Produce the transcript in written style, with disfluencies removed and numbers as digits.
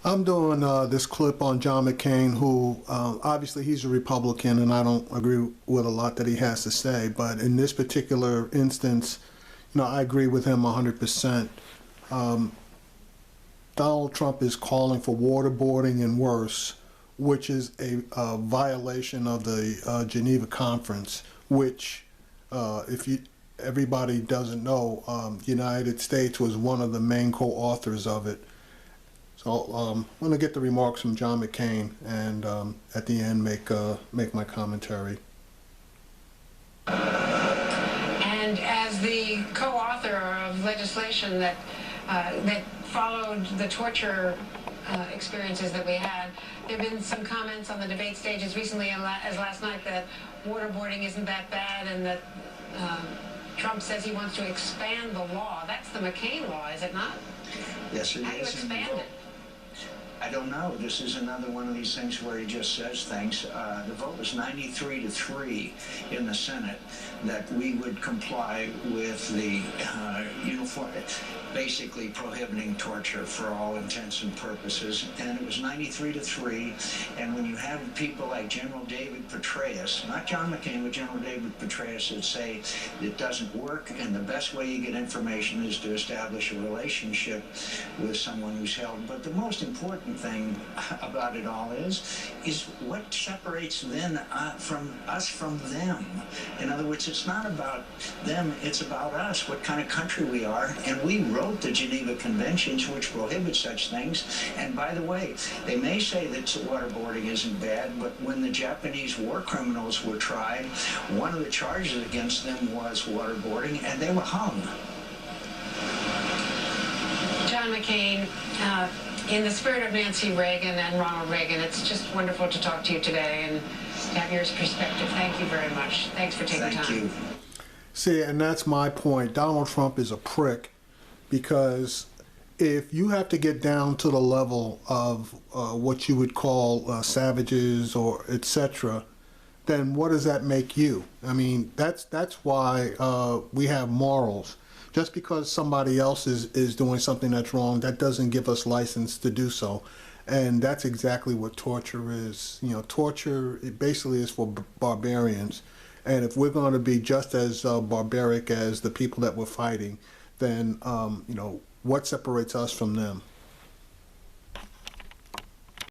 I'm doing this clip on John McCain, who obviously he's a Republican, and I don't agree with a lot that he has to say. But in this particular instance, I agree with him 100%. Donald Trump is calling for waterboarding and worse, which is a violation of the Geneva Conference, which, everybody doesn't know, the United States was one of the main co-authors of it. So I'm going to get the remarks from John McCain, and at the end make my commentary. And as the co-author of legislation that followed the torture experiences that we had, there have been some comments on the debate stage as recently as last night that waterboarding isn't that bad, and that Trump says he wants to expand the law. That's the McCain law, is it not? Yes, it is. How do you expand it? I don't know. This is another one of these things where he just says things. The vote was 93-3 in the Senate that we would comply with the uniform, basically prohibiting torture for all intents and purposes. And it was 93-3. And when you have people like General David Petraeus, not John McCain, but General David Petraeus, that say it doesn't work, and the best way you get information is to establish a relationship with someone who's held. But the most important thing about it all is what separates them from us from them. In other words, it's not about them, it's about us, what kind of country we are. And we wrote the Geneva Conventions, which prohibit such things. And by the way, they may say that waterboarding isn't bad, but when the Japanese war criminals were tried, one of the charges against them was waterboarding, and they were hung. John McCain, in the spirit of Nancy Reagan and Ronald Reagan, it's just wonderful to talk to you today and to have your perspective. Thank you very much. Thanks for taking time. Thank you. See, and that's my point. Donald Trump is a prick, because if you have to get down to the level of what you would call savages or etc., then what does that make you? I mean, that's why we have morals. Just because somebody else is doing something that's wrong, that doesn't give us license to do so. And that's exactly what torture is. Torture, it basically is for barbarians. And if we're going to be just as barbaric as the people that we're fighting, then, what separates us from them?